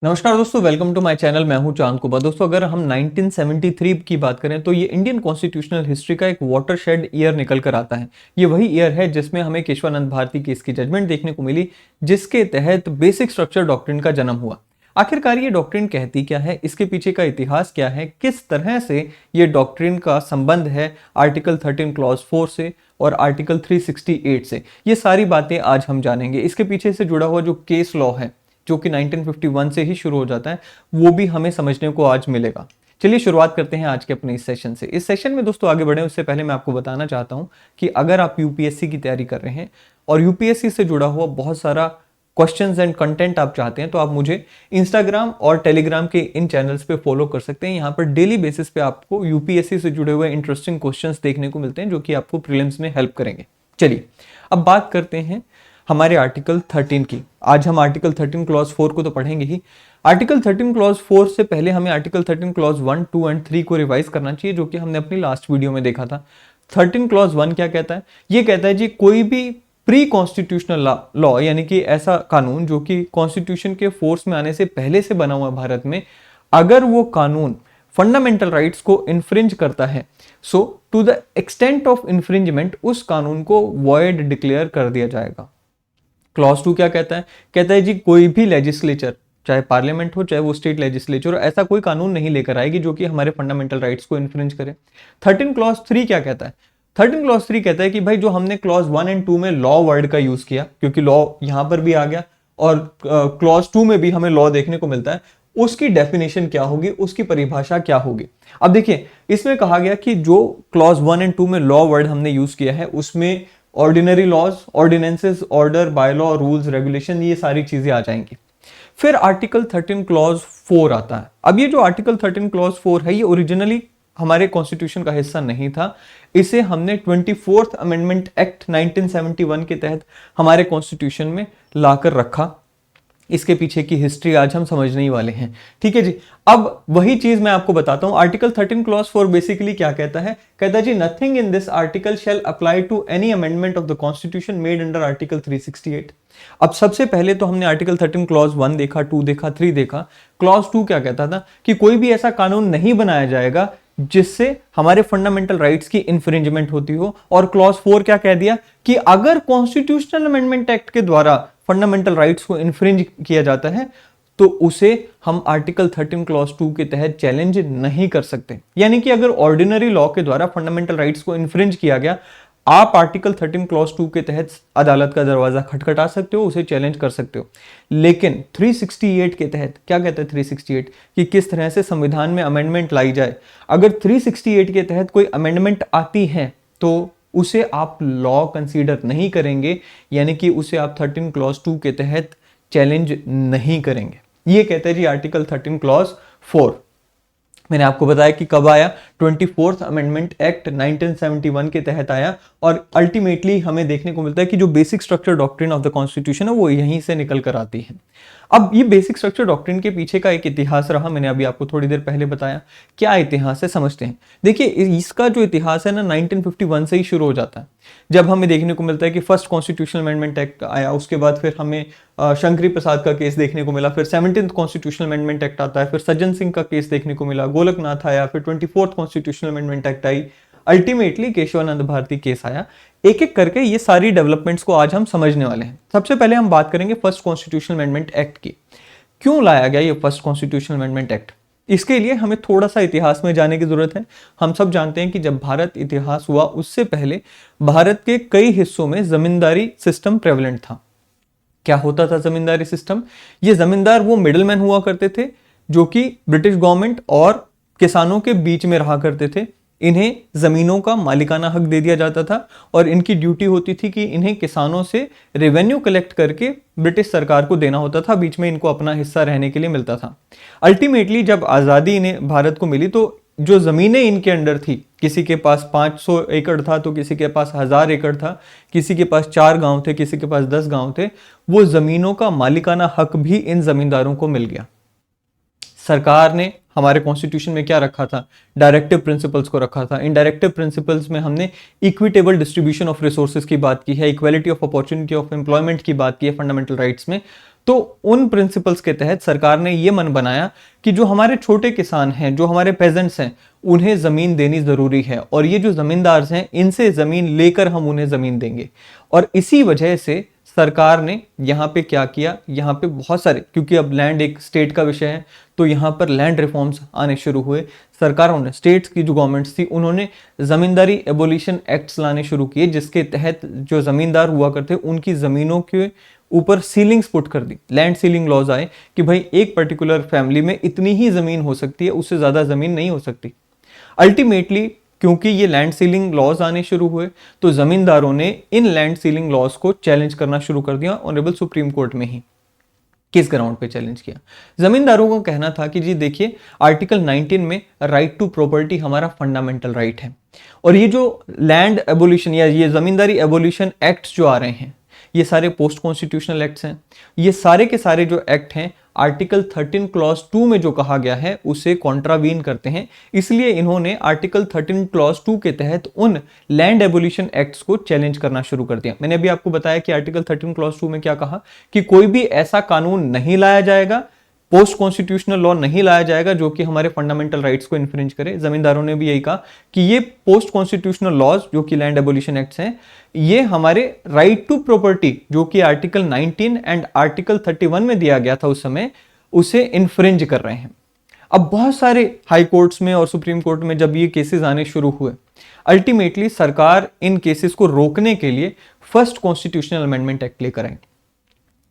नमस्कार दोस्तों, welcome to my channel. मैं हूं चांद कुबा। दोस्तों, अगर हम 1973 की बात करें तो ये इंडियन कॉन्स्टिट्यूशनल हिस्ट्री का एक वाटरशेड ईयर निकल कर आता है। ये वही ईयर है जिसमें हमें केशवानंद भारती केस की जजमेंट देखने को मिली, जिसके तहत बेसिक स्ट्रक्चर डॉक्ट्रिन का जन्म हुआ। आखिरकार ये डॉक्ट्रिन कहती क्या है, इसके पीछे का इतिहास क्या है, किस तरह से ये डॉक्ट्रिन का संबंध है आर्टिकल 13 क्लॉज 4 से और आर्टिकल 368 से, ये सारी बातें आज हम जानेंगे। इसके पीछे से जुड़ा हुआ जो केस लॉ है, जो कि 1951 से ही शुरू हो जाता है, वो भी हमें समझने को आज मिलेगा। चलिए शुरुआत करते हैं आज के अपने इस सेशन से। इस सेशन में दोस्तों आगे बढ़े उससे पहले मैं आपको बताना चाहता हूं कि अगर आप यूपीएससी की तैयारी कर रहे हैं और यूपीएससी से जुड़ा हुआ बहुत सारा क्वेश्चंस एंड कंटेंट आप चाहते हैं, तो आप मुझे इंस्टाग्राम और टेलीग्राम के इन चैनल्स पे फॉलो कर सकते हैं। यहाँ पर डेली बेसिस पे आपको यूपीएससी से जुड़े हुए इंटरेस्टिंग क्वेश्चंस देखने को मिलते हैं, जो कि आपको प्रीलिम्स में हेल्प करेंगे। चलिए अब बात करते हैं हमारे आर्टिकल 13 की। आज हम आर्टिकल 13 क्लॉज 4 को तो पढ़ेंगे ही। आर्टिकल 13 क्लॉज 4 से पहले हमें आर्टिकल 13 क्लॉज 1, 2 एंड 3 को रिवाइज करना चाहिए, जो कि हमने अपनी लास्ट वीडियो में देखा था। 13 क्लॉज 1 क्या कहता है? ये कहता है जी, कोई भी प्री कॉन्स्टिट्यूशनल लॉ यानी कि ऐसा कानून जो कि कॉन्स्टिट्यूशन के फोर्स में आने से पहले से बना हुआ भारत में, अगर वो कानून फंडामेंटल राइट्स को इन्फ्रिंज करता है, so to the extent of infringement उस कानून को वॉइड डिक्लेयर कर दिया जाएगा। क्लॉज 2 क्या कहता है? कहता है जी, कोई भी लेजिस्लेचर, चाहे पार्लियामेंट हो चाहे वो स्टेट लेजिस्लेचर हो, ऐसा कोई कानून नहीं लेकर आएगी जो कि हमारे फंडामेंटल राइट्स को इन्फ्रिंज करे। 13 क्लॉज 3 क्या कहता है? 13 क्लॉज 3 कहता है कि भाई, जो हमने क्लॉज 1 एंड 2 में लॉ वर्ड का यूज किया, क्योंकि लॉ यहां पर भी आ गया और क्लॉज 2 में भी हमें लॉ देखने को मिलता है, उसकी डेफिनेशन क्या होगी, उसकी परिभाषा क्या होगी। अब देखिए, इसमें कहा गया कि जो क्लॉज 1 एंड 2 में लॉ वर्ड हमने यूज किया है, उसमें ordinary laws, ordinances, order, bylaw, rules, regulation, ये सारी चीजें आ जाएंगी। फिर आर्टिकल 13 क्लॉज 4 आता है। अब ये जो आर्टिकल 13 क्लॉज 4 है, ये ओरिजिनली हमारे कॉन्स्टिट्यूशन का हिस्सा नहीं था। इसे हमने 24th अमेंडमेंट एक्ट 1971 के तहत हमारे कॉन्स्टिट्यूशन में लाकर रखा। इसके पीछे की हिस्ट्री आज हम समझने ही वाले हैं, ठीक है जी। अब वही चीज मैं आपको बताता हूं। आर्टिकल 13 क्लॉज 4 बेसिकली क्या कहता है? कहता है जी, nothing in this article shall apply to any amendment of the constitution made under article 368। अब सबसे पहले तो हमने आर्टिकल 13 क्लॉज 1 देखा, 2 देखा, 3 देखा। क्लॉज 2 क्या कहता था? कि कोई भी ऐसा कानून नहीं बनाया जाएगा जिससे हमारे फंडामेंटल राइट्स की इंफ्रिंजमेंट होती हो। और क्लॉज 4 क्या कह दिया? कि अगर कॉन्स्टिट्यूशनल अमेंडमेंट एक्ट के द्वारा फंडामेंटल राइट्स को इन्फ्रिंज किया जाता है, तो उसे हम आर्टिकल 13 क्लॉज 2 के तहत चैलेंज नहीं कर सकते। यानी कि अगर ऑर्डिनरी लॉ के द्वारा फंडामेंटल राइट्स को इन्फ्रिंज किया गया, आप आर्टिकल 13 क्लॉज 2 के तहत अदालत का दरवाजा खटखटा सकते हो, उसे चैलेंज कर सकते हो। लेकिन 368 के तहत क्या कहता है? 368 कि किस तरह से संविधान में अमेंडमेंट लाई जाए। अगर 368 के तहत कोई अमेंडमेंट आती है तो उसे आप लॉ कंसीडर नहीं करेंगे, यानी कि उसे आप 13 क्लॉज 2 के तहत चैलेंज नहीं करेंगे। ये कहते हैं जी आर्टिकल 13 क्लॉज 4। मैंने आपको बताया कि कब आया? 24th अमेंडमेंट एक्ट 1971 के तहत आया। और अल्टीमेटली हमें देखने को मिलता है कि जो basic structure doctrine of the constitution है, वो यहीं से निकल कर आती है। अब ये बेसिक स्ट्रक्चर डॉक्ट्रिन के पीछे का एक इतिहास रहा, मैंने अभी आपको थोड़ी देर पहले बताया। क्या इतिहास है, समझते हैं। देखिए, इसका जो इतिहास है ना, 1951 से ही शुरू हो जाता है, जब हमें देखने को मिलता है कि फर्स्ट कॉन्स्टिट्यूशनल अमेंडमेंट एक्ट आया। उसके बाद फिर हमें शंकरी प्रसाद का केस देखने को मिला, फिर 17th कॉन्स्टिट्यूशनल अमेंडमेंट एक्ट आता है, फिर सज्जन सिंह का केस देखने को मिला, गोलकनाथ आया, फिर 24th कॉन्स्टिट्यूशनल अमेंडमेंट एक्ट आई, अल्टीमेटली केशवानंद भारती केस आया। एक एक करके ये सारी डेवलपमेंट्स को आज हम समझने वाले हैं। सबसे पहले हम बात करेंगे फर्स्ट कॉन्स्टिट्यूशनल अमेंडमेंट एक्ट की। क्यों लाया गया ये फर्स्ट कॉन्स्टिट्यूशनल अमेंडमेंट एक्ट? इसके लिए हमें थोड़ा सा इतिहास में जाने की जरूरत है। हम सब जानते हैं कि जब भारत इतिहास हुआ, उससे पहले भारत के कई हिस्सों में जमींदारी सिस्टम प्रेवलेंट था। क्या होता था जमींदारी सिस्टम? ये जमींदार वो मिडलमैन हुआ करते थे जो कि ब्रिटिश गवर्नमेंट और किसानों के बीच में रहा करते थे। इन्हें जमीनों का मालिकाना हक दे दिया जाता था और इनकी ड्यूटी होती थी कि इन्हें किसानों से रेवेन्यू कलेक्ट करके ब्रिटिश सरकार को देना होता था। बीच में इनको अपना हिस्सा रहने के लिए मिलता था। अल्टीमेटली जब आज़ादी इन्हें भारत को मिली, तो जो जमीनें इनके अंडर थी, किसी के पास 500 एकड़ था, तो किसी के पास 1000 एकड़ था, किसी के पास 4 गांव थे, किसी के पास 10 गांव थे, वो जमीनों का मालिकाना हक भी इन जमींदारों को मिल गया। सरकार ने हमारे कॉन्स्टिट्यूशन में क्या रखा था? डायरेक्टिव प्रिंसिपल्स को रखा था। इन डायरेक्टिव प्रिंसिपल्स में हमने इक्विटेबल डिस्ट्रीब्यूशन ऑफ रिसोर्सेज की बात की है, equality of opportunity of employment की बात की है फंडामेंटल राइट्स में। तो उन प्रिंसिपल्स के तहत सरकार ने ये मन बनाया कि जो हमारे छोटे किसान हैं, जो हमारे पेजेंट्स हैं, उन्हें जमीन देनी जरूरी है और ये जो जमींदार हैं इनसे जमीन लेकर हम उन्हें जमीन देंगे। और इसी वजह से सरकार ने यहाँ पे क्या किया, यहाँ पे बहुत सारे, क्योंकि अब लैंड एक स्टेट का विषय है तो यहाँ पर लैंड रिफॉर्म्स आने शुरू हुए। सरकारों ने, स्टेट्स की जो गवर्नमेंट्स थी, उन्होंने जमींदारी एबोलिशन एक्ट्स लाने शुरू किए, जिसके तहत जो जमींदार हुआ करते उनकी जमीनों के ऊपर सीलिंग्स पुट कर दी। लैंड सीलिंग लॉज आए कि भाई एक पर्टिकुलर फैमिली में इतनी ही जमीन हो सकती है, उससे ज्यादा जमीन नहीं हो सकती। अल्टीमेटली क्योंकि ये लैंड सीलिंग लॉज आने शुरू हुए तो जमींदारों ने इन लैंड सीलिंग लॉज को चैलेंज करना शुरू कर दिया ऑनरेबल सुप्रीम कोर्ट में ही। किस ग्राउंड पे चैलेंज किया? जमींदारों को कहना था कि जी देखिए, आर्टिकल 19 में राइट टू प्रॉपर्टी हमारा फंडामेंटल राइट है, और ये जो लैंड एबोलिशन या ये जमींदारी एबोलिशन एक्ट्स जो आ रहे हैं, ये सारे पोस्ट कॉन्स्टिट्यूशनल एक्ट्स हैं। ये सारे के सारे जो एक्ट हैं आर्टिकल 13 क्लॉज 2 में जो कहा गया है उसे कॉन्ट्रावीन करते हैं। इसलिए इन्होंने आर्टिकल 13 क्लॉज 2 के तहत उन लैंड एबोलिशन एक्ट्स को चैलेंज करना शुरू कर दिया। मैंने अभी आपको बताया कि आर्टिकल 13 क्लॉज 2 में क्या कहा कि कोई भी ऐसा कानून नहीं लाया जाएगा, पोस्ट कॉन्स्टिट्यूशनल लॉ नहीं लाया जाएगा जो कि हमारे फंडामेंटल राइट्स को इन्फ्रिंज करे। जमींदारों ने भी यही कहा कि ये पोस्ट कॉन्स्टिट्यूशनल लॉज जो कि लैंड एबोलिशन एक्ट्स हैं, ये हमारे राइट टू प्रॉपर्टी जो कि आर्टिकल 19 एंड आर्टिकल 31 में दिया गया था उस समय, उसे इन्फ्रिंज कर रहे हैं। अब बहुत सारे हाई कोर्ट्स में और सुप्रीम कोर्ट में जब ये केसेस आने शुरू हुए, अल्टीमेटली सरकार इन केसेस को रोकने के लिए फर्स्ट कॉन्स्टिट्यूशनल अमेंडमेंट एक्ट लेकर आई।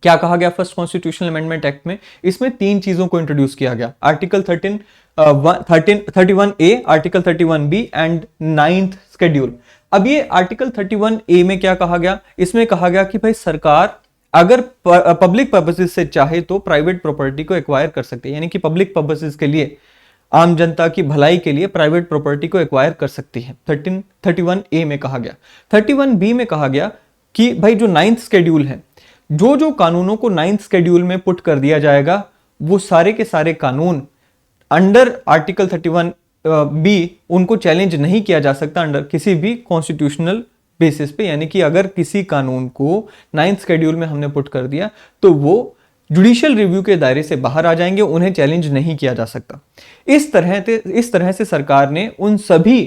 क्या कहा गया फर्स्ट कॉन्स्टिट्यूशनल अमेंडमेंट एक्ट में? इसमें 3 चीजों को इंट्रोड्यूस किया गया, article 31A, article 31B and 9th schedule. अब ये आर्टिकल 31A में क्या कहा गया? इसमें कहा गया कि भाई सरकार अगर पब्लिक पर्पसेस से चाहे तो प्राइवेट प्रॉपर्टी को एक्वायर कर सकती है, यानी कि पब्लिक पर्पसेस के लिए, आम जनता की भलाई के लिए प्राइवेट प्रॉपर्टी को एक्वायर कर सकती है। 31A में कहा गया। 31B में कहा गया कि भाई जो 9th शेड्यूल है, जो जो कानूनों को 9th शेड्यूल में पुट कर दिया जाएगा वो सारे के सारे कानून अंडर आर्टिकल 31B उनको चैलेंज नहीं किया जा सकता अंडर किसी भी कॉन्स्टिट्यूशनल बेसिस पे। यानी कि अगर किसी कानून को 9th शेड्यूल में हमने पुट कर दिया तो वो जुडिशियल रिव्यू के दायरे से बाहर आ जाएंगे, उन्हें चैलेंज नहीं किया जा सकता। इस तरह से सरकार ने उन सभी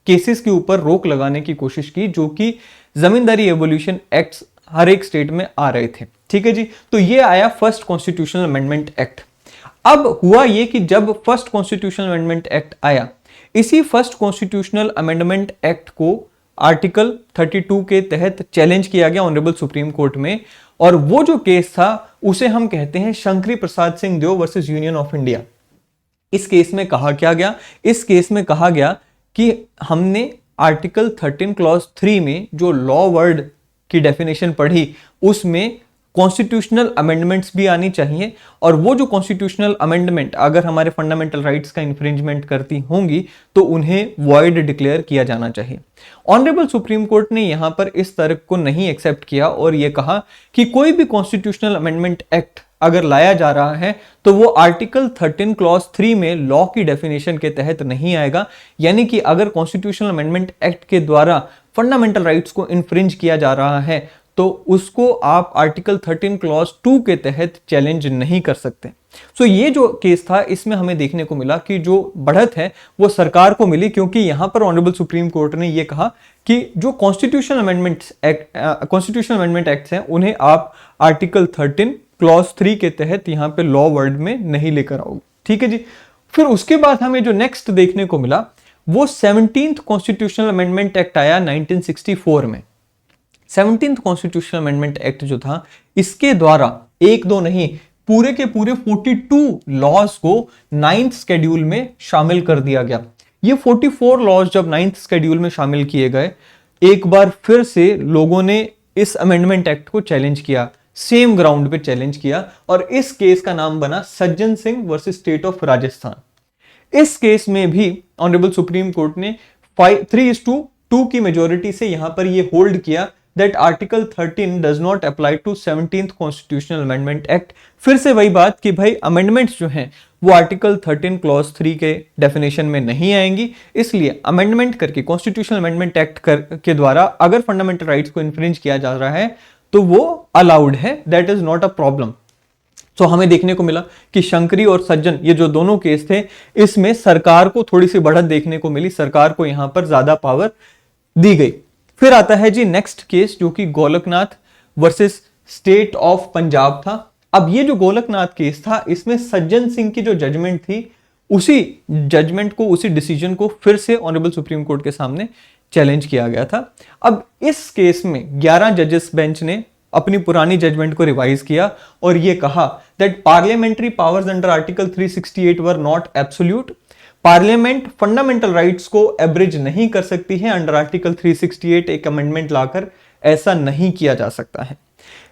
केसेस के ऊपर रोक लगाने की कोशिश की जो कि जमींदारी एवोल्यूशन एक्ट्स हर एक स्टेट में आ रहे थे। ठीक है जी, तो ये आया फर्स्ट कॉन्स्टिट्यूशनल अमेंडमेंट एक्ट। अब हुआ ये कि जब फर्स्ट कॉन्स्टिट्यूशनल अमेंडमेंट एक्ट आया, इसी फर्स्ट कॉन्स्टिट्यूशनल अमेंडमेंट एक्ट को आर्टिकल 32 के तहत चैलेंज किया गया ऑनरेबल सुप्रीम कोर्ट में, और वो जो केस था उसे हम कहते हैं शंकरी प्रसाद सिंह देव वर्सेस यूनियन ऑफ इंडिया। इस केस में कहा क्या गया? इस केस में कहा गया कि हमने आर्टिकल 13 क्लॉज 3 में जो लॉ वर्ड की डेफिनेशन पढ़ी उसमें कॉन्स्टिट्यूशनल अमेंडमेंट्स भी आनी चाहिए, और वो जो कॉन्स्टिट्यूशनल अमेंडमेंट अगर हमारे फंडामेंटल राइट्स का इंफ्रिंजमेंट करती होंगी तो उन्हें वॉइड डिक्लेयर किया जाना चाहिए। ऑनरेबल सुप्रीम कोर्ट ने यहां पर इस तर्क को नहीं एक्सेप्ट किया और यह कहा कि कोई भी कॉन्स्टिट्यूशनल अमेंडमेंट एक्ट अगर लाया जा रहा है तो वो आर्टिकल 13 क्लॉज 3 में लॉ की डेफिनेशन के तहत नहीं आएगा। यानी कि अगर कॉन्स्टिट्यूशनल अमेंडमेंट एक्ट के द्वारा फंडामेंटल राइट्स को इन्फ्रिंज किया जा रहा है तो उसको आप आर्टिकल 13 क्लॉज 2 के तहत चैलेंज नहीं कर सकते। सो ये जो केस था इसमें हमें देखने को मिला कि जो बढ़त है वो सरकार को मिली, क्योंकि यहां पर ऑनरेबल सुप्रीम कोर्ट ने ये कहा कि जो कॉन्स्टिट्यूशनल अमेंडमेंट एक्ट्स हैं उन्हें आप आर्टिकल 13 क्लॉज 3 के तहत यहां पे लॉ वर्ड में नहीं लेकर आओगे। ठीक है जी। फिर उसके बाद हमें जो नेक्स्ट देखने को मिला वो 17th कॉन्स्टिट्यूशनल अमेंडमेंट एक्ट आया 1964 में। 17th कॉन्स्टिट्यूशनल अमेंडमेंट एक्ट जो था, इसके द्वारा एक दो नहीं पूरे के पूरे 42 लॉज को 9th शेड्यूल में शामिल कर दिया गया। ये 44 लॉज जब 9th शेड्यूल में शामिल किए गए, एक बार फिर से लोगों ने इस अमेंडमेंट एक्ट को चैलेंज किया, सेम ग्राउंड पे चैलेंज किया, और इस केस का नाम बना Sajjan Singh versus state of Rajasthan. इस केस में भी ऑनरेबल सुप्रीम कोर्ट ने 3:2 की मेजोरिटी से यहां पर ये होल्ड किया that article 13 does not apply to 17th constitutional amendment act. फिर से वही बात कि भाई अमेंडमेंट्स जो हैं वो आर्टिकल 13 क्लॉज 3 के डेफिनेशन में नहीं आएंगी, इसलिए अमेंडमेंट करके कॉन्स्टिट्यूशनल अमेंडमेंट एक्ट के द्वारा अगर फंडामेंटल राइट्स को इन्फ्रिंज किया जा रहा है तो वो अलाउड है, that is not a problem. तो हमें देखने को मिला कि शंकरी और सज्जन ये जो दोनों केस थे, इसमें सरकार को थोड़ी सी बढ़त देखने को मिली, सरकार को यहां पर ज्यादा पावर दी गई। फिर आता है जी नेक्स्ट केस, जो कि Golaknath versus state of Punjab था। अब ये जो गोलकनाथ केस था, इसमें सज्जन सिंह की जो जजमेंट थी, उसी जजमेंट को, उसी डिसीजन को फिर से ऑनरेबल सुप्रीम कोर्ट के सामने चैलेंज किया गया था। अब इस केस में 11 जजेस बेंच ने अपनी पुरानी जजमेंट को रिवाइज किया और यह कहा that parliamentary powers under article 368 were not absolute. Parliament fundamental rights को एब्रिज नहीं कर सकती है। अंडर आर्टिकल 368 एक अमेंडमेंट लाकर ऐसा नहीं किया जा सकता है।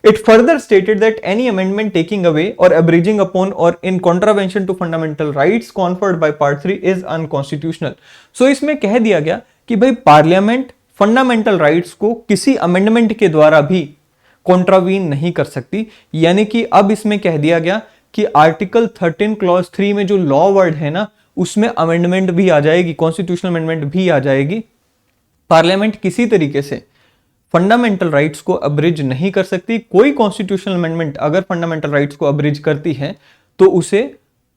It further stated that any amendment taking away or abridging upon or in contravention to fundamental rights conferred by Part 3 is unconstitutional. So इसमें कह दिया गया कि भाई पार्लियामेंट फंडामेंटल राइट्स को किसी अमेंडमेंट के द्वारा भी कॉन्ट्रावीन नहीं कर सकती। यानी कि अब इसमें कह दिया गया कि आर्टिकल 13 क्लॉज 3 में जो लॉ वर्ड है ना, उसमें अमेंडमेंट भी आ जाएगी, कॉन्स्टिट्यूशनल अमेंडमेंट भी आ जाएगी। पार्लियामेंट किसी तरीके से फंडामेंटल राइट्स को अब्रिज नहीं कर सकती। कोई कॉन्स्टिट्यूशनल अमेंडमेंट अगर फंडामेंटल राइट्स को अब्रिज करती है तो उसे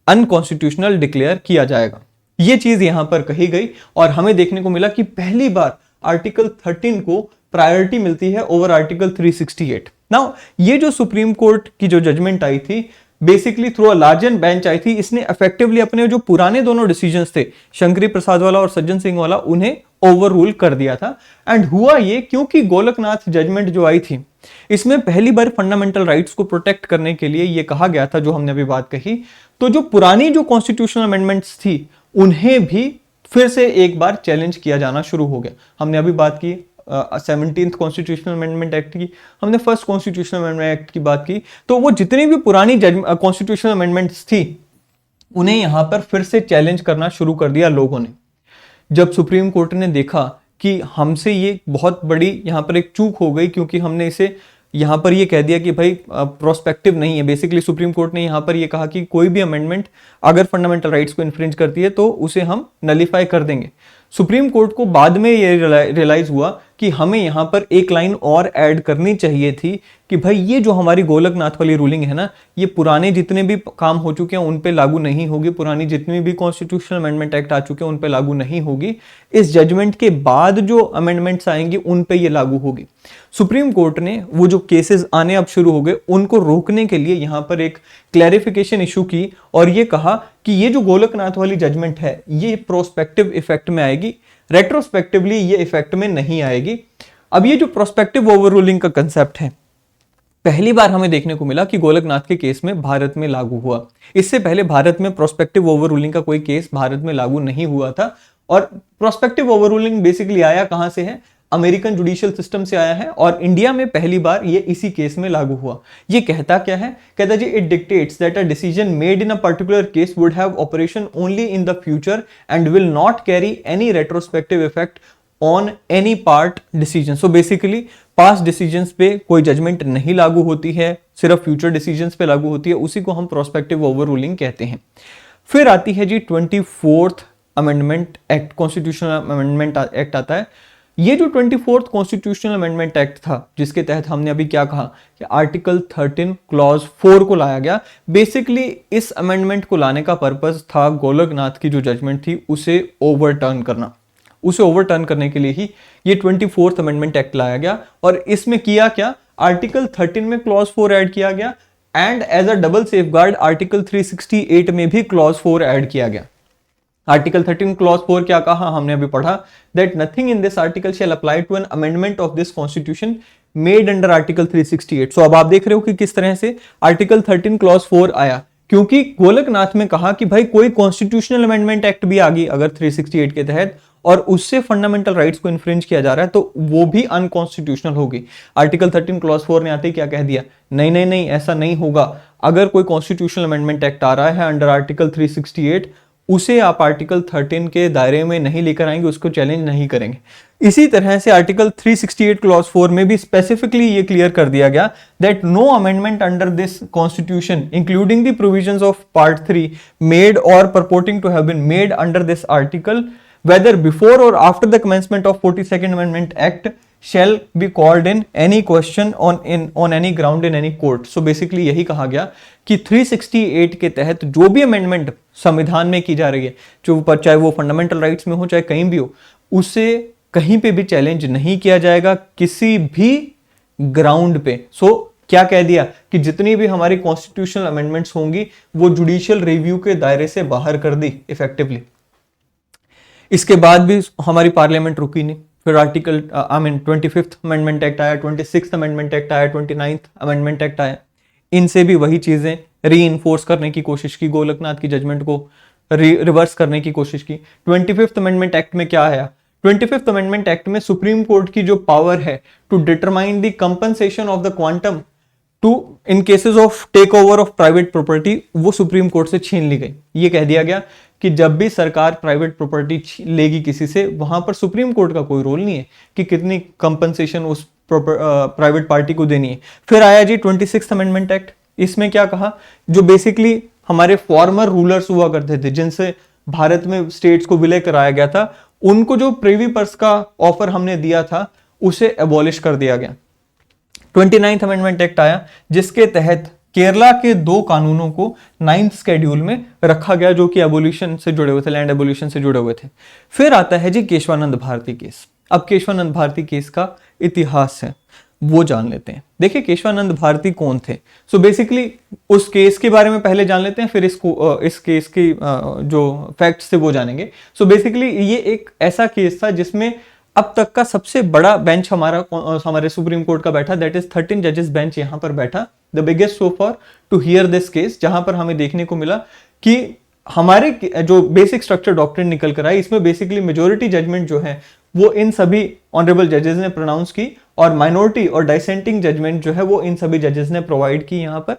अनकॉन्स्टिट्यूशनल डिक्लेयर किया जाएगा। यह चीज यहां पर कही गई और हमें देखने को मिला कि पहली बार आर्टिकल 13 को प्रायोरिटी मिलती है ओवर आर्टिकल 368। नाउ ये जो सुप्रीम कोर्ट की जो जजमेंट आई थी, basically through a larger bench आई थी, इसने इफेक्टिवली अपने जो पुराने दोनों डिसीजंस थे, शंकरी प्रसाद वाला और सज्जन सिंह वाला, उन्हें ओवर रूल कर दिया था। एंड हुआ ये क्योंकि गोलकनाथ जजमेंट जो आई थी, इसमें पहली बार फंडामेंटल राइट्स को प्रोटेक्ट करने के लिए ये कहा गया था, जो हमने अभी बात कही, तो जो पुरानी जो कॉन्स्टिट्यूशनल अमेंडमेंट्स थी उन्हें भी फिर से एक बार चैलेंज किया जाना शुरू हो गया। हमने अभी बात की 17th कॉन्स्टिट्यूशनल अमेंडमेंट एक्ट की, हमने फर्स्ट कॉन्स्टिट्यूशनल अमेंडमेंट एक्ट की बात की, तो वो जितनी भी पुरानी कॉन्स्टिट्यूशनल अमेंडमेंट्स थी उन्हें यहां पर फिर से चैलेंज करना शुरू कर दिया लोगों ने। जब सुप्रीम कोर्ट ने देखा कि हमसे ये बहुत बड़ी यहां पर एक चूक हो गई, क्योंकि हमने इसे यहां पर ये कह दिया कि भाई प्रोस्पेक्टिव नहीं है। बेसिकली सुप्रीम कोर्ट ने यहां पर ये कहा कि कोई भी अमेंडमेंट अगर फंडामेंटल राइट्स को इन्फ्रिंज करती है तो उसे हम नलिफाई कर देंगे। सुप्रीम कोर्ट को बाद में ये रियलाइज हुआ कि हमें यहां पर एक लाइन और ऐड करनी चाहिए थी कि भाई ये जो हमारी गोलकनाथ वाली रूलिंग है ना, ये पुराने जितने भी काम हो चुके हैं उन पे लागू नहीं होगी, पुरानी जितनी भी कॉन्स्टिट्यूशनल अमेंडमेंट एक्ट आ चुके हैं उन पे लागू नहीं होगी, इस जजमेंट के बाद जो अमेंडमेंट्स आएंगे उन पे ये लागू होगी। सुप्रीम कोर्ट ने वो जो केसेस आने अब शुरू हो गए उनको रोकने के लिए यहां पर एक क्लैरिफिकेशन इशू की और ये कहा कि ये जो गोलकनाथ वाली जजमेंट है ये प्रोस्पेक्टिव इफेक्ट में आएगी, रेट्रोस्पेक्टिवली ये इफेक्ट में नहीं आएगी। अब ये जो प्रोस्पेक्टिव ओवररूलिंग का कंसेप्ट है, पहली बार हमें देखने को मिला कि गोलकनाथ के केस में भारत में लागू हुआ। इससे पहले भारत में प्रोस्पेक्टिव ओवररूलिंग का कोई केस भारत में लागू नहीं हुआ था। और प्रोस्पेक्टिव ओवररूलिंग बेसिकली आया कहां से है? अमेरिकन जुडिशियल सिस्टम से आया है और इंडिया में पहली बार ये इसी केस में लागू हुआ। ये कहता क्या है? कहता जी it dictates that a decision made in a particular case would have operation only in the future and will not carry any retrospective effect on any part decision. So basically past decisions पे कोई judgement नहीं लागू होती है, सिर्फ future decisions पे लागू होती है, उसी को हम प्रोस्पेक्टिव ओवररूलिंग कहते हैं। फिर आती है जी 24th amendment act, constitutional amendment act आता है। ये जो 24th कॉन्स्टिट्यूशनल अमेंडमेंट एक्ट था, जिसके तहत हमने अभी क्या कहा कि आर्टिकल 13 क्लॉज 4 को लाया गया। बेसिकली इस अमेंडमेंट को लाने का पर्पस था गोलकनाथ की जो जजमेंट थी उसे ओवरटर्न करना। उसे ओवरटर्न करने के लिए ही ये 24th अमेंडमेंट एक्ट लाया गया। और इसमें किया क्या? आर्टिकल 13 में क्लॉज 4 ऐड किया गया and as a double safeguard article 368 में भी क्लॉज 4 ऐड किया गया। आर्टिकल 13 क्लॉज 4 क्या कहा? हमने अभी पढ़ा that nothing in this article shall apply to an amendment of this constitution made under article 368। So अब आप देख रहे हो कि किस तरह से आर्टिकल 13 क्लॉज 4 आया, क्योंकि गोलकनाथ में कहा कि भाई कोई कॉन्स्टिट्यूशनल अमेंडमेंट एक्ट भी आ गई अगर 368 के तहत और उससे फंडामेंटल राइट्स को इन्फ्रिंज किया जा रहा है तो वो भी अनकॉन्स्टिट्यूशनल होगी। आर्टिकल 13 क्लॉज 4 ने आते ही क्या कह दिया? नहीं नहीं नहीं, ऐसा नहीं होगा। अगर कोई कॉन्स्टिट्यूशनल अमेंडमेंट एक्ट आ रहा है अंडर आर्टिकल 368, उसे आप आर्टिकल 13 के दायरे में नहीं लेकर आएंगे, उसको चैलेंज नहीं करेंगे। इसी तरह से आर्टिकल 368 क्लॉज 4 में भी स्पेसिफिकली ये क्लियर कर दिया गया that no amendment under this constitution including the provisions of part 3 made or purporting to have been made under this article whether before or after the commencement of 42nd Amendment Act shall be called in any question on any ground in any court। So basically यही कहा गया कि 368 के तहत जो भी amendment संविधान में की जा रही है, जो चाहे वो फंडामेंटल राइट्स में हो चाहे कहीं भी हो, उसे कहीं पे भी चैलेंज नहीं किया जाएगा किसी भी ग्राउंड पे। सो क्या कह दिया कि जितनी भी हमारी कॉन्स्टिट्यूशनल अमेंडमेंट्स होंगी वो जुडिशियल रिव्यू के दायरे से बाहर कर दी इफेक्टिवली। इसके बाद भी हमारी पार्लियामेंट रुकी नहीं, फिर आर्टिकल 25th अमेंडमेंट एक्ट आया, 26th अमेंडमेंट एक्ट आया, 29th अमेंडमेंट एक्ट आया। इनसे भी वही चीजें री इन्फोर्स करने की कोशिश की, गोलकनाथ की जजमेंट को रिवर्स करने की कोशिश की। 25th अमेंडमेंट एक्ट में क्या आया? 25th अमेंडमेंट एक्ट में सुप्रीम कोर्ट की जो पावर है to determine the compensation of the quantum to in cases of take over of private property, वो सुप्रीम कोर्ट से छीन ली गई। ये कह दिया गया कि जब भी सरकार प्राइवेट प्रॉपर्टी लेगी किसी से, वहां पर सुप्रीम कोर्ट का कोई रोल नहीं है कि कितनी कंपनसेशन उस प्राइवेट पार्टी को देनी है। फिर आया जी 26th अमेंडमेंट एक्ट। इसमें क्या कहा? जो बेसिकली हमारे फॉर्मर रूलर्स हुआ करते थे, जिनसे भारत में स्टेट्स को विलय कराया गया था, उनको जो प्रिवी पर्स का ऑफर हमने दिया था उसे एबॉलिश कर दिया गया। 29th अमेंडमेंट एक्ट आया, जिसके तहत केरला के 2 कानूनों को 9th शेड्यूल में रखा गया, जो कि एबोल्यूशन से जुड़े हुए थे, लैंड एबोल्यूशन से जुड़े हुए थे। फिर आता है जी केशवानंद भारती केस। अब केशवानंद भारती केस का इतिहास है, वो जान लेते हैं। देखिए केशवानंद भारती कौन थे। सो बेसिकली उस केस के बारे में पहले जान लेते हैं, फिर इस केस की जो फैक्ट्स थे वो जानेंगे। सो बेसिकली ये एक ऐसा केस था जिसमें अब तक का सबसे बड़ा बेंच हमारे सुप्रीम कोर्ट का बैठा, दैट इज 13 जजेस बेंच यहाँ पर बैठा, the biggest so for to hear this case, जहां पर हमें देखने को मिला कि हमारे जो बेसिक स्ट्रक्चर डॉक्ट्रिन निकल कर आई, इसमें बेसिकली मेजोरिटी जजमेंट जो है वो इन सभी ऑनरेबल जजेस ने प्रोनाउंस की, और माइनॉरिटी और डाइसेंटिंग जजमेंट जो है वो इन सभी जजेस ने प्रोवाइड की यहाँ पर।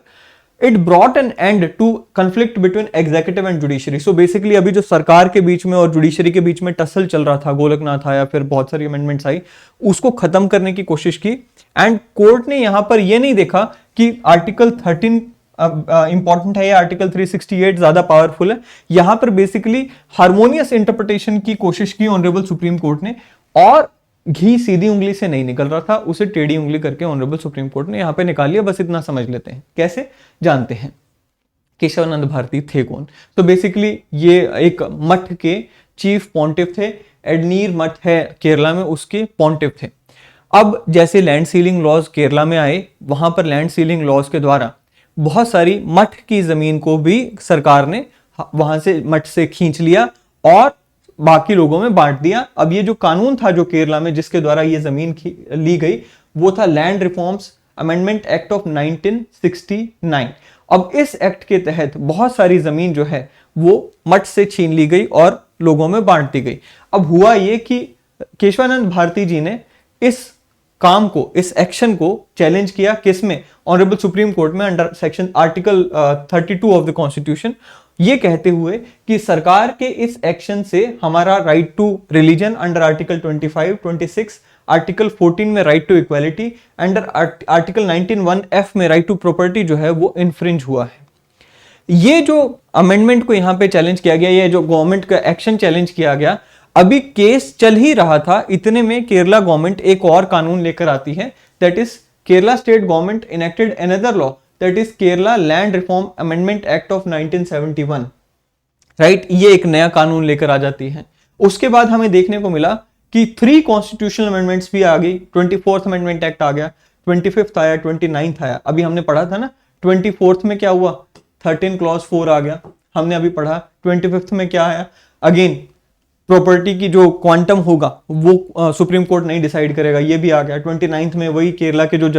It brought an end to conflict between executive and judiciary. So basically अभी जो सरकार के बीच में और जुडिशरी के बीच में टसल चल रहा था, गोलकनाथ आया, फिर बहुत सारी अमेंडमेंट्स आई, उसको खत्म करने की कोशिश की। एंड कोर्ट ने यहां पर यह नहीं देखा कि आर्टिकल 13 इंपॉर्टेंट है या आर्टिकल 368 ज्यादा पावरफुल है। यहां पर बेसिकली हार्मोनियस इंटरप्रिटेशन की कोशिश की ऑनरेबल सुप्रीम कोर्ट ने, और घी सीधी उंगली से नहीं निकल रहा था, उसे टेढ़ी उंगली करके ऑनरेबल सुप्रीम कोर्ट ने यहां पे निकाल लिया। बस इतना समझ लेते हैं, कैसे जानते हैं। केशवानंद भारती थे कौन? तो बेसिकली ये एक मठ के चीफ पॉन्टिफ थे, एडनीर मठ है केरला में, उसके पॉन्टिफ थे। अब जैसे लैंड सीलिंग लॉज केरला में आए, वहां पर लैंड सीलिंग लॉज के द्वारा बहुत सारी मठ की जमीन को भी सरकार ने वहां से मठ से खींच लिया और बाकी लोगों में बांट दिया। अब ये जो कानून था जो केरला में जिसके द्वारा ये जमीन ली गई, वो था land reforms amendment act of 1969। अब इस एक्ट के तहत बहुत सारी जमीन जो है वो मठ से छीन ली गई और लोगों में बांट दी गई। अब हुआ ये कि केशवानंद भारती जी ने इस काम को, इस एक्शन को चैलेंज किया, किसमें? ऑनरेबल सुप्रीम कोर्ट में, under section article 32 of the constitution, ये कहते हुए कि सरकार के इस एक्शन से हमारा right to religion under article 25, 26, article 14 में right to equality, under article 19(1)(f) में राइट टू प्रॉपर्टी जो है वो इन्फ्रिंज हुआ है। ये जो अमेंडमेंट को यहां पे चैलेंज किया गया, ये जो गवर्नमेंट का एक्शन चैलेंज किया गया, अभी केस चल ही रहा था, इतने में केरला गवर्नमेंट एक और कानून लेकर आती है, that is Kerala state government enacted another law, that is Kerala land reform amendment act of 1971। Right, ये एक नया कानून लेकर आ जाती है। उसके बाद हमें देखने को मिला कि 3 कॉन्स्टिट्यूशनल अमेंडमेंट्स भी आ गई। 24th अमेंडमेंट एक्ट आ गया, 25th आया, 29th आया। अभी हमने पढ़ा था ना 24th में क्या हुआ, 13 क्लॉज 4 आ गया, हमने अभी पढ़ा। 25th में क्या आया, अगेन प्रॉपर्टी की जो क्वांटम होगा वो सुप्रीम कोर्ट नहीं डिसाइड करेगा, ये भी आ गया। 29th में वही केरला के जो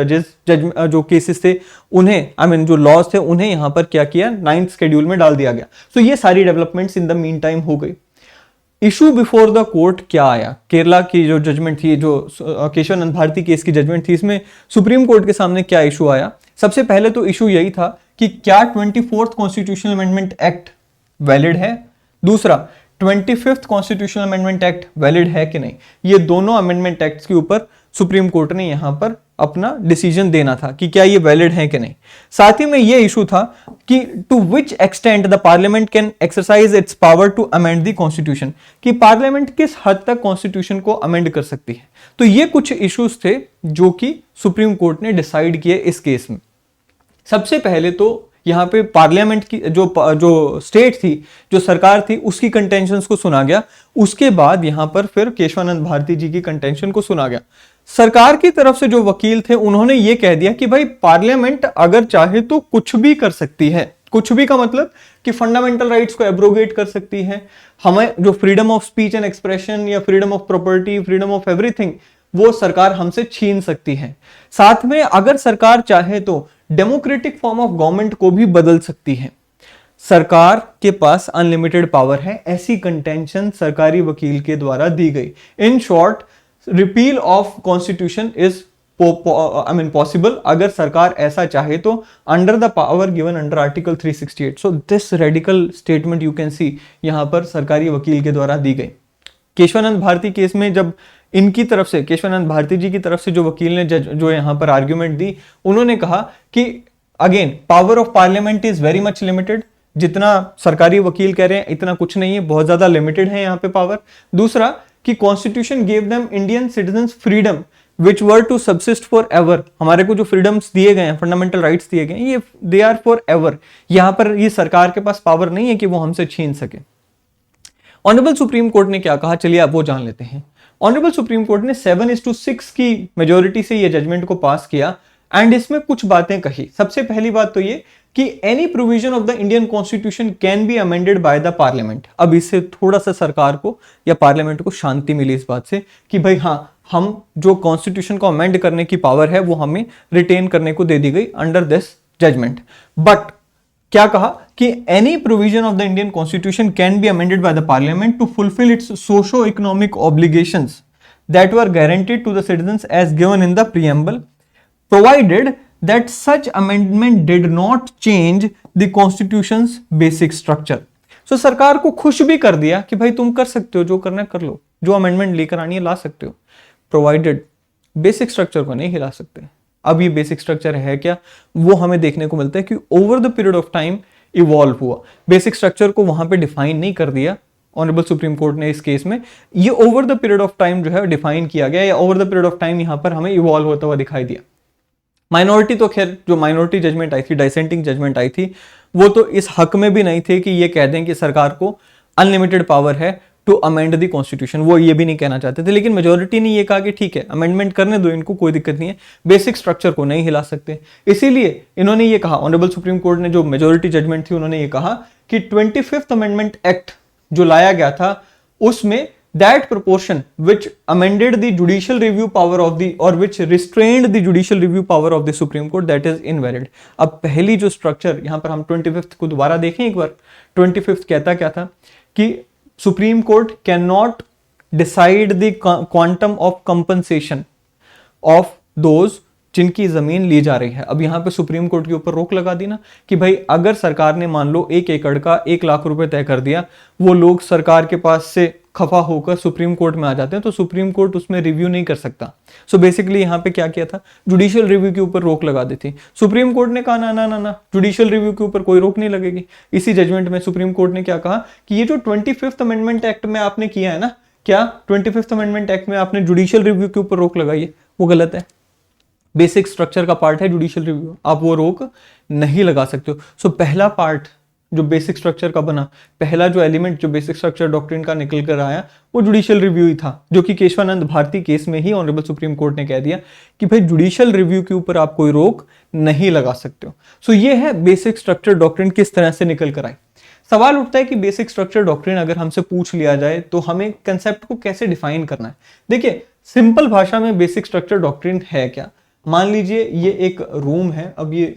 जो केसेस थे उन्हें जो लॉज थे उन्हें यहां पर क्या किया, 9th शेड्यूल में डाल दिया गया। सो ये सारी developments in the mean time हो गई। इशू बिफोर द कोर्ट क्या आया, केरला की जो जजमेंट थी, जो केशवानंद भारती केस की जजमेंट थी, इसमें सुप्रीम कोर्ट के सामने क्या इशू आया? सबसे पहले तो इशू यही था कि क्या 24th constitutional amendment act valid है, दूसरा 25th constitutional amendment act valid है कि नहीं। ये दोनों अमेंडमेंट एक्ट्स के ऊपर सुप्रीम कोर्ट ने यहां पर अपना डिसीजन देना था कि क्या ये वैलिड है कि नहीं। साथ ही में ये इशू था कि to which extent the parliament can exercise its power to amend the constitution, कि पार्लियामेंट किस हद तक कॉन्स्टिट्यूशन को अमेंड कर सकती है। तो ये कुछ इश्यूज थे जो कि सुप्रीम कोर्ट ने डिसाइड किए इस केस में। सबसे पहले तो यहाँ पे पार्लियामेंट की जो स्टेट थी, जो सरकार थी, उसकी कंटेंशंस को सुना गया। उसके बाद यहाँ पर फिर केशवानंद भारती जी की कंटेंशन को सुना गया। सरकार की तरफ से जो वकील थे उन्होंने ये कह दिया कि भाई पार्लियामेंट अगर चाहे तो कुछ भी कर सकती है। कुछ भी का मतलब कि फंडामेंटल राइट्स को एब्रोगेट कर सकती है, हमें जो freedom of speech and expression या freedom of property, freedom of everything, वो सरकार हमसे छीन सकती है। साथ में अगर सरकार चाहे तो डेमोक्रेटिक फॉर्म ऑफ गवर्नमेंट को भी बदल सकती है। सरकार के पास अनलिमिटेड पावर है, ऐसी कंटेंशन सरकारी वकील के द्वारा दी गई। In short, repeal of constitution is possible अगर सरकार ऐसा चाहे तो, under the power given under article 368। So this radical statement you can see यहां पर सरकारी वकील के द्वारा दी गई। केशवानंद भारती केस में जब इनकी तरफ से, केशवानंद भारती जी की तरफ से जो वकील ने जो यहां पर आर्ग्यूमेंट दी, उन्होंने कहा कि again power of parliament is very much limited. जितना सरकारी वकील कह रहे हैं इतना कुछ नहीं है, बहुत ज्यादा लिमिटेड है यहाँ पे पावर। दूसरा कि constitution gave them Indian citizens freedom which were to subsist forever. हमारे को जो फ्रीडम्स दिए गए हैं, फंडामेंटल राइट्स दिए गए हैं, ये दे आर फॉर एवर। यहां पर ये सरकार के पास पावर नहीं है कि वो हमसे छीन सके। ऑनरेबल सुप्रीम कोर्ट ने क्या कहा, चलिए आप वो जान लेते हैं। ऑनरेबल सुप्रीम कोर्ट ने 7:6 की मेजोरिटी से ये जजमेंट को पास किया एंड इसमें कुछ बातें कही। सबसे पहली बात तो ये कि any provision of the Indian constitution can be amended by the parliament. अब इससे थोड़ा सा सरकार को या पार्लियामेंट को शांति मिली इस बात से कि भाई हाँ, हम जो कॉन्स्टिट्यूशन को अमेंड करने की पावर है वो हमें रिटेन करने को दे दी गई अंडर दिस जजमेंट। बट क्या कहा कि any provision of the Indian constitution can be amended by the parliament to fulfil its socio economic obligations that were guaranteed to the citizens as given in the preamble, provided that such amendment did not change the constitution's basic structure. So सरकार को खुश भी कर दिया कि भाई तुम कर सकते हो, जो करना है कर लो, जो अमेंडमेंट लेकर आनी है ला सकते हो, प्रोवाइडेड बेसिक स्ट्रक्चर को नहीं हिला सकते। अब ये बेसिक स्ट्रक्चर है क्या, वो हमें देखने को मिलता है कि over the period of time evolve हुआ। बेसिक स्ट्रक्चर को वहां पे डिफाइन नहीं कर दिया ऑनरेबल सुप्रीम कोर्ट ने इस केस में, ये over the period of time जो है डिफाइन किया गया, या over the period of time यहां पर हमें इवॉल्व होता हुआ दिखाई दिया। माइनॉरिटी तो खैर, जो माइनॉरिटी जजमेंट आई थी, डाइसेंटिंग जजमेंट आई थी, वो तो इस हक में भी नहीं थे कि ये कह दें कि सरकार को अनलिमिटेड पावर है टू अमेंड द कॉन्स्टिट्यूशन, वो ये भी नहीं कहना चाहते थे। लेकिन मेजोरिटी ने ये कहा कि ठीक है, अमेंडमेंट करने दो इनको, कोई दिक्कत नहीं है, बेसिक स्ट्रक्चर को नहीं हिला सकते। इसीलिए इन्होंने ये कहा, ऑनरेबल सुप्रीम कोर्ट ने जो मेजोरिटी जजमेंट थी उन्होंने ये कहा कि 25th अमेंडमेंट एक्ट जो लाया गया था उसमें that proportion which amended the judicial review power of the or which restrained the judicial review power of the Supreme Court, that is invalid। अब पहली जो स्ट्रक्चर यहां पर हम 25th को दोबारा देखें एक बार। 25th कहता क्या था कि supreme court can not decide the quantum of compensation of those जिनकी जमीन ली जा रही है। अब यहां पे सुप्रीम कोर्ट के ऊपर रोक लगा दी ना कि भाई अगर सरकार ने मान लो 1 एकड़ का 1 लाख रुपए तय कर दिया, वो लोग सरकार के पास से खफा होकर सुप्रीम कोर्ट में आ जाते हैं तो सुप्रीम कोर्ट उसमें रिव्यू नहीं कर सकता। सो बेसिकली यहां पे क्या किया था, जुडिशियल रिव्यू के ऊपर रोक लगा दी थी। सुप्रीम कोर्ट ने कहा ना ना ना ना, जुडिशियल रिव्यू के ऊपर कोई रोक नहीं लगेगी। इसी जजमेंट में सुप्रीम कोर्ट ने क्या कहा कि ये जो 25th अमेंडमेंट एक्ट में आपने किया है ना, क्या 25th अमेंडमेंट एक्ट में आपने जुडिशियल रिव्यू के ऊपर रोक लगाई है, वो गलत है। बेसिक स्ट्रक्चर का पार्ट है जुडिशियल रिव्यू, आप वो रोक नहीं लगा सकते हो। सो पहला पार्ट जो बेसिक स्ट्रक्चर का बना, पहला जो एलिमेंट जो बेसिक स्ट्रक्चर डॉक्ट्रिन का निकल कर आया वो जुडिशियल रिव्यू ही था, जो कि केशवानंद भारती केस में ही ऑनरेबल सुप्रीम कोर्ट ने कह दिया कि भाई जुडिशियल रिव्यू के ऊपर आप कोई रोक नहीं लगा सकते हो। सो ये है बेसिक स्ट्रक्चर डॉक्ट्रिन किस तरह से निकल कर आई। सवाल उठता है कि बेसिक स्ट्रक्चर डॉक्ट्रिन अगर हमसे पूछ लिया जाए तो हमें कंसेप्ट को कैसे डिफाइन करना है। देखिए सिंपल भाषा में बेसिक स्ट्रक्चर डॉक्ट्रिन है क्या, मान लीजिए ये एक रूम है, अब ये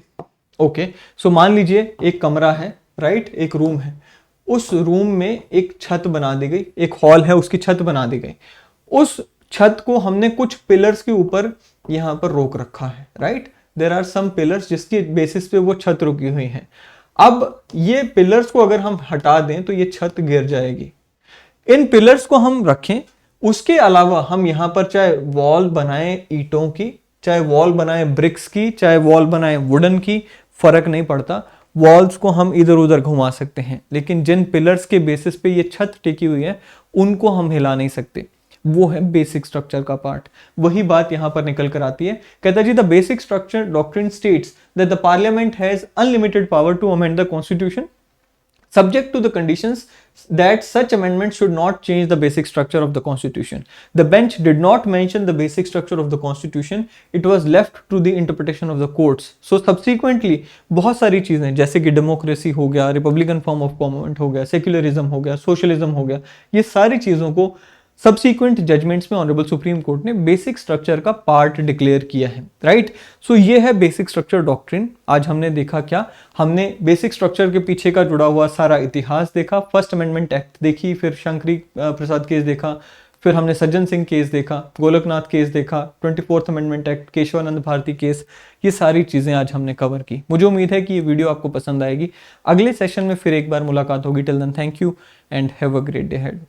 ओके, सो मान लीजिए एक कमरा है, राइट, एक रूम है, उस रूम में एक छत बना दी गई, एक हॉल है उसकी छत बना दी गई, उस छत को हमने कुछ पिलर्स के ऊपर यहां पर रोक रखा है, right, there are some pillars जिसकी बेसिस पे वो छत रुकी हुई है। अब ये पिलर्स को अगर हम हटा दें तो ये छत गिर जाएगी। इन पिलर्स को हम रखें, उसके अलावा हम यहां पर चाहे वॉल बनाएं ईंटों की, चाहे वॉल बनाए ब्रिक्स की, चाहे वॉल बनाए वुडन की, फर्क नहीं पड़ता। वॉल्स को हम इधर उधर घुमा सकते हैं, लेकिन जिन पिलर्स के बेसिस पे ये छत टिकी हुई है उनको हम हिला नहीं सकते। वो है बेसिक स्ट्रक्चर का पार्ट। वही बात यहां पर निकल कर आती है। कहता जी the basic structure doctrine states that the parliament has unlimited power to amend the constitution subject to the conditions that such amendment should not change the basic structure of the constitution. The bench did not mention the basic structure of the constitution. It was left to the interpretation of the courts. So subsequently बहुत सारी चीजें जैसे कि democracy हो गया, Republican form of government हो गया, secularism हो गया, सोशलिज्म हो गया, ये सारी चीजों को सब्सिक्वेंट जजमेंट्स में ऑनरेबल सुप्रीम कोर्ट ने बेसिक स्ट्रक्चर का पार्ट डिक्लेयर किया है, राइट। सो ये है बेसिक स्ट्रक्चर डॉक्ट्रिन। आज हमने देखा क्या, हमने बेसिक स्ट्रक्चर के पीछे का जुड़ा हुआ सारा इतिहास देखा, फर्स्ट अमेंडमेंट एक्ट देखी, फिर शंकरी प्रसाद केस देखा, फिर हमने सज्जन सिंह केस देखा, गोलकनाथ केस देखा, 24th amendment act, Kesavananda Bharati case, ये सारी चीजें आज हमने कवर की। मुझे उम्मीद है कि ये वीडियो आपको पसंद आएगी। अगले सेशन में फिर एक बार मुलाकात होगी। Till then thank you and have a great day ahead.